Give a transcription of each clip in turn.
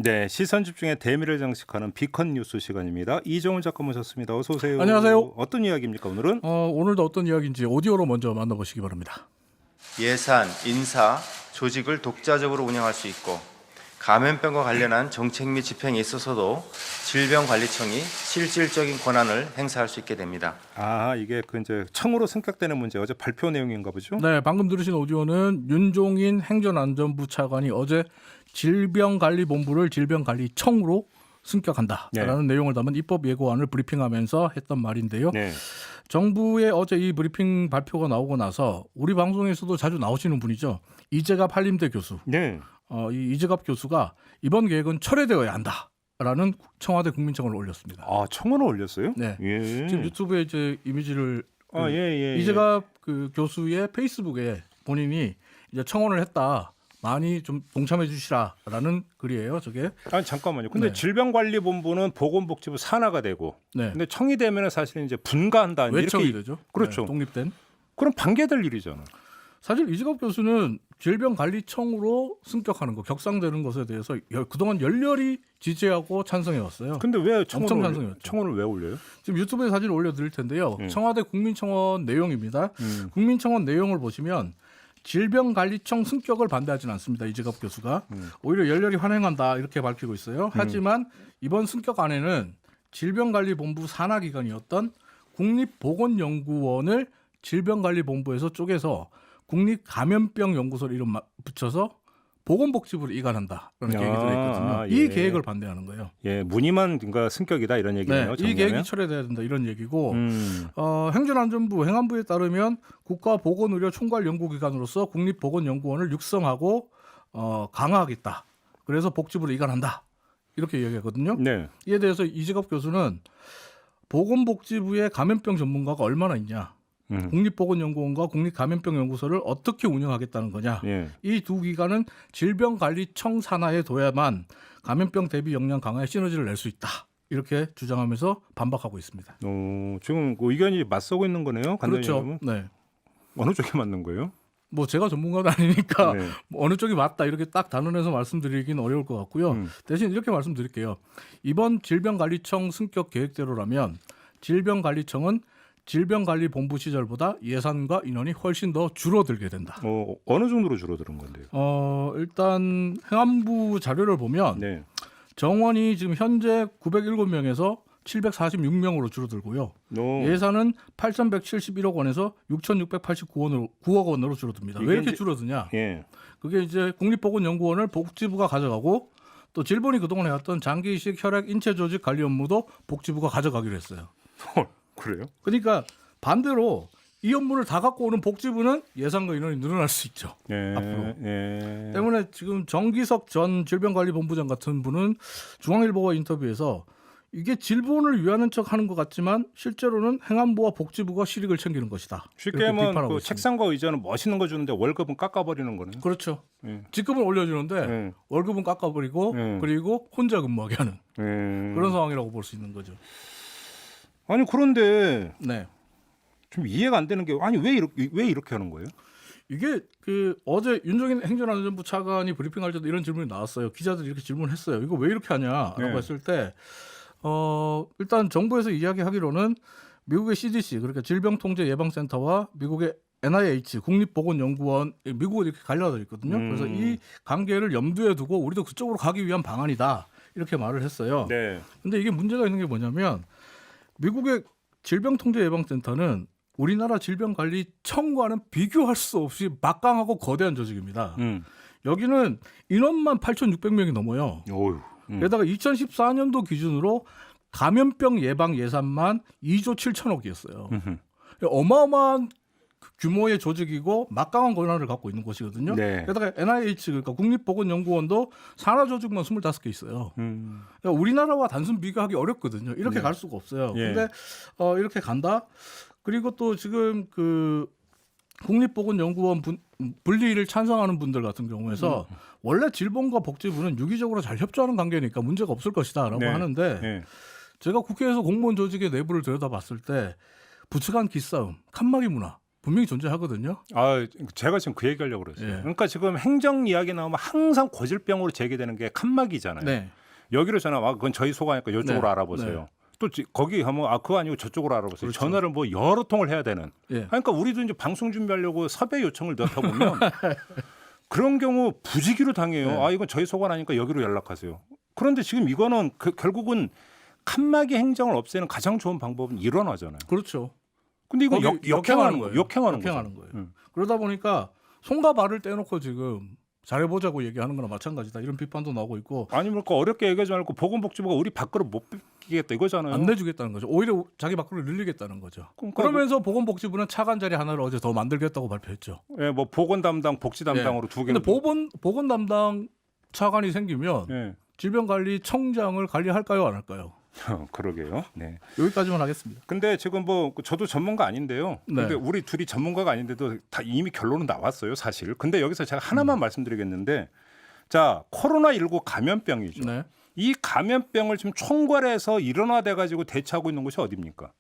네, 시선 집중의 대미를 장식하는 비컨 뉴스 시간입니다. 이정훈 작가 모셨습니다. 어서 오세요. 안녕하세요. 어떤 이야기입니까 오늘은? 오늘도 어떤 이야기인지 오디오로 먼저 만나보시기 바랍니다. 예산, 인사, 조직을 독자적으로 운영할 수 있고 감염병과 관련한 정책 및 집행에 있어서도 질병관리청이 실질적인 권한을 행사할 수 있게 됩니다. 아, 이게 그 이제 청으로 승격되는 문제 어제 발표 내용인가 보죠? 네, 방금 들으신 오디오는 윤종인 행정안전부 차관이 어제 질병관리본부를 질병관리청으로 승격한다라는 내용을 담은 입법 예고안을 브리핑하면서 했던 말인데요. 네. 정부의 어제 이 브리핑 발표가 나오고 나서 우리 방송에서도 자주 나오시는 분이죠. 이재갑 한림대 교수. 네. 이 이재갑 교수가 이번 계획은 철회되어야 한다라는 청와대 국민청원을 올렸습니다. 아, 청원을 올렸어요? 네. 예. 지금 유튜브에 이제 이미지를 예. 이재갑 그 교수의 페이스북에 본인이 이제 청원을 했다. 많이 좀 동참해 주시라라는 글이에요. 저게. 아니 잠깐만요. 근데 네. 질병관리본부는 보건복지부 산하가 되고, 네. 근데 청이 되면은 사실은 이제 분가한다 외청이 이렇게 되죠. 그렇죠. 네, 독립된. 그럼 반개될 일이잖아. 사실 이재갑 교수는 질병관리청으로 승격하는 거, 격상되는 것에 대해서 그동안 열렬히 지지하고 찬성해 왔어요. 근데 왜 엄청 찬성이었죠. 청원을 왜 올려요? 지금 유튜브에 사진 올려드릴 텐데요. 청와대 국민청원 내용입니다. 국민청원 내용을 보시면 질병관리청 승격을 반대하지는 않습니다. 이재갑 교수가 오히려 열렬히 환영한다 이렇게 밝히고 있어요. 하지만 이번 승격안에는 질병관리본부 산하기관이었던 국립보건연구원을 질병관리본부에서 쪼개서 국립감염병연구소를 이름 붙여서 보건복지부로 이관한다라는 계획이 들어있거든요. 이 계획을 반대하는 거예요. 예, 무늬만 그러니까 승격이다 이런 얘기네요. 이 계획이 철회돼야 된다 이런 얘기고 행정안전부 행안부에 따르면 국가보건의료총괄연구기관으로서 국립보건연구원을 육성하고 강화하겠다. 그래서 복지부로 이관한다. 이렇게 얘기하거든요. 네. 이에 대해서 이재갑 교수는 보건복지부에 감염병 전문가가 얼마나 있냐. 국립보건연구원과 국립감염병연구소를 어떻게 운영하겠다는 거냐. 예. 이 두 기관은 질병관리청 산하에 둬야만 감염병 대비 역량 강화에 시너지를 낼 수 있다. 이렇게 주장하면서 반박하고 있습니다. 지금 그 의견이 맞서고 있는 거네요. 그렇죠. 간단히 네. 어느 쪽에 맞는 거예요? 뭐 제가 전문가도 아니니까 네. 뭐 어느 쪽이 맞다 이렇게 딱 단언해서 말씀드리기는 어려울 것 같고요. 대신 이렇게 말씀드릴게요. 이번 질병관리청 승격 계획대로라면 질병관리청은 질병관리본부 시절보다 예산과 인원이 훨씬 더 줄어들게 된다. 어느 정도로 줄어드는 건데요? 일단 행안부 자료를 보면 네. 정원이 지금 현재 907명에서 746명으로 줄어들고요. 예산은 8,171억 원에서 6,689억 원으로 줄어듭니다. 왜 이렇게 줄어드냐? 예. 그게 이제 국립보건연구원을 복지부가 가져가고 또 질본이 그동안 해왔던 장기 이식 혈액 인체 조직 관리 업무도 복지부가 가져가기로 했어요. 그래요? 그러니까 반대로 이 업무를 다 갖고 오는 복지부는 예산과 인원이 늘어날 수 있죠. 앞으로. 때문에 지금 정기석 전 질병관리본부장 같은 분은 중앙일보와 인터뷰에서 이게 질본을 위하는 척 하는 것 같지만 실제로는 행안부와 복지부가 실익을 챙기는 것이다. 쉽게 하면 그 책상과 의자는 멋있는 거 주는데 월급은 깎아버리는 거네요. 그렇죠. 직급은 올려주는데 월급은 깎아버리고 그리고 혼자 근무하게 하는 그런 상황이라고 볼 수 있는 거죠. 아니 그런데 네. 좀 이해가 안 되는 게 아니 왜 이렇게 하는 거예요? 이게 그 어제 윤종인 행정안전부 차관이 브리핑할 때도 이런 질문이 나왔어요. 기자들이 이렇게 질문했어요. 이거 왜 이렇게 하냐라고 했을 때 일단 정부에서 이야기하기로는 미국의 CDC 그러니까 질병통제예방센터와 미국의 NIH 국립보건연구원 미국은 이렇게 갈려져 있거든요. 그래서 이 관계를 염두에 두고 우리도 그쪽으로 가기 위한 방안이다 이렇게 말을 했어요. 네. 근데 이게 문제가 있는 게 뭐냐면 미국의 질병통제예방센터는 우리나라 질병관리청과는 비교할 수 없이 막강하고 거대한 조직입니다. 여기는 인원만 8,600명이 넘어요. 게다가 2014년도 기준으로 감염병 예방 예산만 2조 7천억이었어요. 어마어마한 규모의 조직이고 막강한 권한을 갖고 있는 곳이거든요. 네. 게다가 NIH 그러니까 국립보건연구원도 산하 조직만 25개 있어요. 그러니까 우리나라와 단순 비교하기 어렵거든요. 이렇게 갈 수가 없어요. 근데 이렇게 간다. 그리고 또 지금 그 국립보건연구원 분리를 찬성하는 분들 같은 경우에서 원래 질본과 복지부는 유기적으로 잘 협조하는 관계니까 문제가 없을 것이다라고 하는데 제가 국회에서 공무원 조직의 내부를 들여다봤을 때 부처 간 기싸움, 칸막이 문화 분명히 존재하거든요. 아, 제가 지금 그 얘기하려고 그랬어요. 예. 그러니까 지금 행정 이야기 나오면 항상 고질병으로 제기되는 게 칸막이잖아요. 네. 여기로 전화 와 그건 저희 소관이니까 이쪽으로 네. 알아보세요. 네. 또 거기 하면 아 그거 아니고 저쪽으로 알아보세요. 그렇죠. 전화를 뭐 여러 통을 해야 되는. 예. 그러니까 우리도 이제 방송 준비하려고 섭외 요청을 넣다 보면 그런 경우 부지기로 당해요. 네. 아 이건 저희 소관 아니니까 여기로 연락하세요. 그런데 지금 이거는 결국은 칸막이 행정을 없애는 가장 좋은 방법은 일원화잖아요. 그렇죠. 근데 이거 거기 역행하는 거예요. 역행하는 역행하는 거죠. 거예요. 그러다 보니까 손과 발을 떼놓고 지금 잘해보자고 얘기하는 거나 마찬가지다. 이런 비판도 나오고 있고 아니 그러니까 어렵게 얘기하지 말고 보건복지부가 우리 밖으로 못 뺏기겠다 이거잖아요. 안 내주겠다는 거죠. 오히려 자기 밖으로 늘리겠다는 거죠. 그러니까 그러면서 보건복지부는 차관 자리 하나를 어제 더 만들겠다고 발표했죠. 예, 뭐 보건 담당, 복지 담당으로 두 개. 근데 보건 담당 차관이 생기면 예. 질병관리청장을 관리할까요, 안 할까요? 그러게요. 네. 여기까지만 하겠습니다. 근데 지금 뭐 저도 전문가 아닌데요. 네. 근데 우리 둘이 전문가가 아닌데도 다 이미 결론은 나왔어요, 사실. 근데 여기서 제가 하나만 말씀드리겠는데, 자 코로나19 감염병이죠. 네. 이 감염병을 지금 총괄해서 일원화돼 가지고 대처하고 있는 곳이 어디입니까?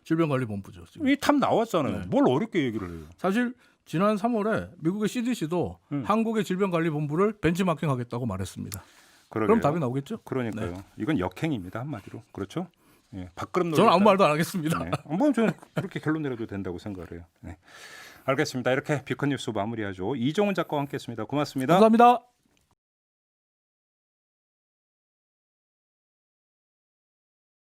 질병관리본부죠. 지금. 이 탑 나왔잖아요. 네. 뭘 어렵게 얘기를 해요. 사실 지난 3월에 미국의 CDC도 한국의 질병관리본부를 벤치마킹하겠다고 말했습니다. 그러게요. 그럼 답이 나오겠죠? 그러니까요. 네. 이건 역행입니다 한마디로. 그렇죠? 예, 밥그릇 놀이. 저는 아무 말도 안 하겠습니다. 네. 뭐 저는 그렇게 결론 내려도 된다고 생각을 해요. 네. 알겠습니다. 이렇게 비컨 뉴스 마무리하죠. 이종훈 작가와 함께했습니다. 고맙습니다. 감사합니다.